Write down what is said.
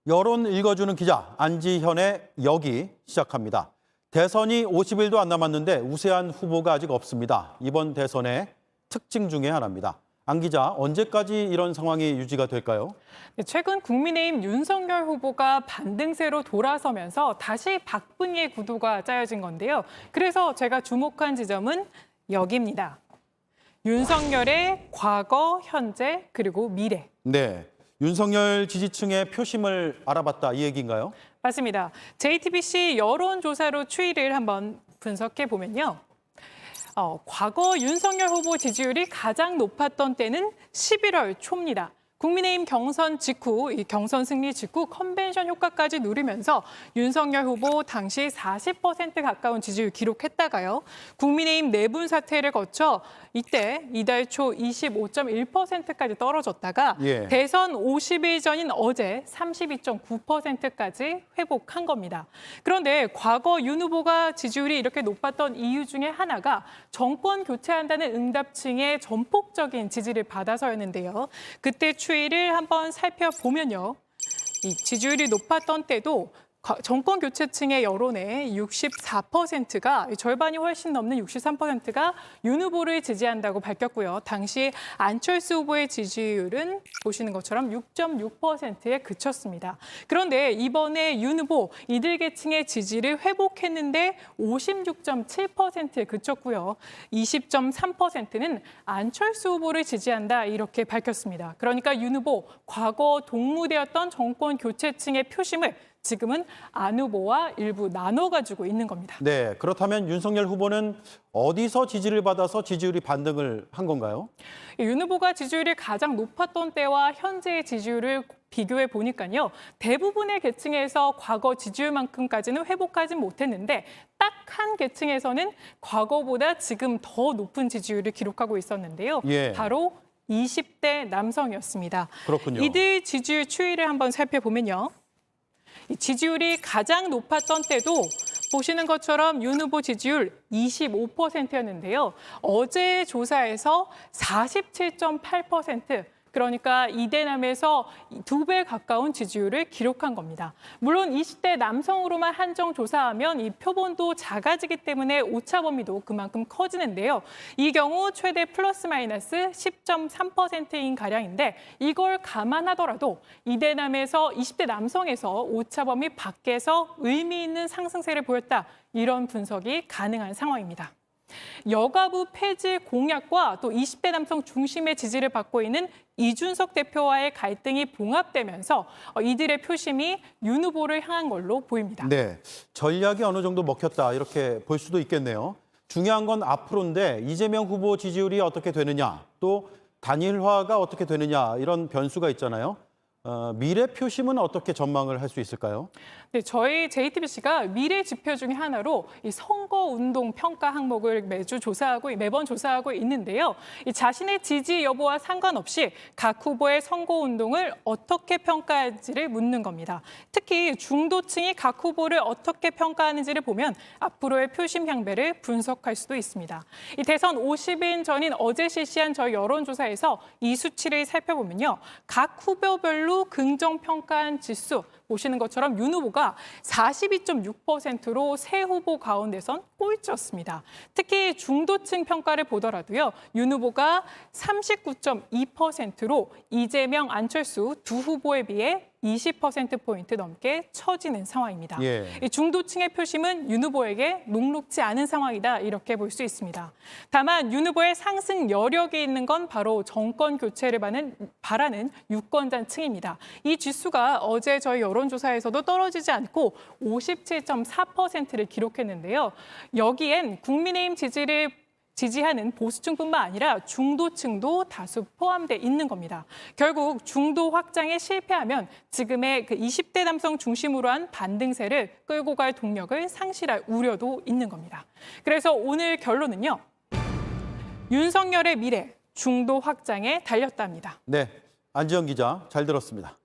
여론 읽어주는 기자 안지현의 여기 시작합니다. 대선이 50일도 안 남았는데 우세한 후보가 아직 없습니다. 이번 대선의 특징 중에 하나입니다. 안 기자, 언제까지 이런 상황이 유지가 될까요? 최근 국민의힘 윤석열 후보가 반등세로 돌아서면서 다시 박빙의 구도가 짜여진 건데요. 그래서 제가 주목한 지점은 여기입니다. 윤석열의 과거, 현재, 그리고 미래. 네, 윤석열 지지층의 표심을 알아봤다 이 얘기인가요? 맞습니다. JTBC 여론조사로 추이를 한번 분석해 보면요. 과거 윤석열 후보 지지율이 가장 높았던 때는 11월 초입니다. 국민의힘 경선 직후, 이 경선 승리 직후 컨벤션 효과까지 누리면서 윤석열 후보 당시 40% 가까운 지지율 기록했다가요. 국민의힘 내분 사태를 거쳐 이때 이달 초 25.1%까지 떨어졌다가 대선 50일 전인 어제 32.9%까지 회복한 겁니다. 그런데 과거 윤 후보가 지지율이 이렇게 높았던 이유 중에 하나가 정권 교체한다는 응답층의 전폭적인 지지를 받아서였는데요. 그때 추이를 한번 살펴보면요. 이 지지율이 높았던 때도 정권 교체층의 여론의 64%가 절반이 훨씬 넘는 63%가 윤 후보를 지지한다고 밝혔고요. 당시 안철수 후보의 지지율은 보시는 것처럼 6.6%에 그쳤습니다. 그런데 이번에 윤 후보 이들 계층의 지지를 회복했는데 56.7%에 그쳤고요. 20.3%는 안철수 후보를 지지한다 이렇게 밝혔습니다. 그러니까 윤 후보 과거 동무되었던 정권 교체층의 표심을 지금은 안 후보와 일부 나눠가지고 있는 겁니다. 네, 그렇다면 윤석열 후보는 어디서 지지를 받아서 지지율이 반등을 한 건가요? 윤 후보가 지지율이 가장 높았던 때와 현재의 지지율을 비교해 보니까요. 대부분의 계층에서 과거 지지율만큼까지는 회복하지 못했는데 딱 한 계층에서는 과거보다 지금 더 높은 지지율을 기록하고 있었는데요. 바로 20대 남성이었습니다. 그렇군요. 이들 지지율 추이를 한번 살펴보면요. 지지율이 가장 높았던 때도 보시는 것처럼 윤 후보 지지율 25%였는데요. 어제 조사에서 47.8%, 그러니까 이대남에서 2배 가까운 지지율을 기록한 겁니다. 물론 20대 남성으로만 한정 조사하면 이 표본도 작아지기 때문에 오차 범위도 그만큼 커지는데요. 이 경우 최대 플러스 마이너스 10.3%인 가량인데 이걸 감안하더라도 이대남에서 20대 남성에서 오차 범위 밖에서 의미 있는 상승세를 보였다. 이런 분석이 가능한 상황입니다. 여가부 폐지 공약과 또 20대 남성 중심의 지지를 받고 있는 이준석 대표와의 갈등이 봉합되면서 이들의 표심이 윤 후보를 향한 걸로 보입니다. 네, 전략이 어느 정도 먹혔다 이렇게 볼 수도 있겠네요. 중요한 건 앞으로인데 이재명 후보 지지율이 어떻게 되느냐, 또 단일화가 어떻게 되느냐 이런 변수가 있잖아요. 미래 표심은 어떻게 전망을 할 수 있을까요? 네, 저희 JTBC가 미래 지표 중에 하나로 이 선거운동 평가 항목을 매번 조사하고 있는데요. 이 자신의 지지 여부와 상관없이 각 후보의 선거운동을 어떻게 평가할지를 묻는 겁니다. 특히 중도층이 각 후보를 어떻게 평가하는지를 보면 앞으로의 표심 향배를 분석할 수도 있습니다. 이 대선 50일 전인 어제 실시한 저희 여론조사에서 이 수치를 살펴보면요. 각 후보별로 긍정평가한 지수 보시는 것처럼 윤 후보가 42.6%로 세 후보 가운데선 꼴찌였습니다. 특히 중도층 평가를 보더라도요. 윤 후보가 39.2%로 이재명, 안철수 두 후보에 비해 20%포인트 넘게 처지는 상황입니다. 이 중도층의 표심은 윤 후보에게 녹록지 않은 상황이다 이렇게 볼 수 있습니다. 다만 윤 후보의 상승 여력이 있는 건 바로 정권 교체를 바라는 유권자층입니다. 이 지수가 어제 저희 여론조사에서도 떨어지지 않고 57.4%를 기록했는데요. 여기엔 국민의힘 지지하는 보수층뿐만 아니라 중도층도 다수 포함돼 있는 겁니다. 결국 중도 확장에 실패하면 지금의 그 20대 남성 중심으로 한 반등세를 끌고 갈 동력을 상실할 우려도 있는 겁니다. 그래서 오늘 결론은요. 윤석열의 미래, 중도 확장에 달렸답니다. 네, 안지현 기자 잘 들었습니다.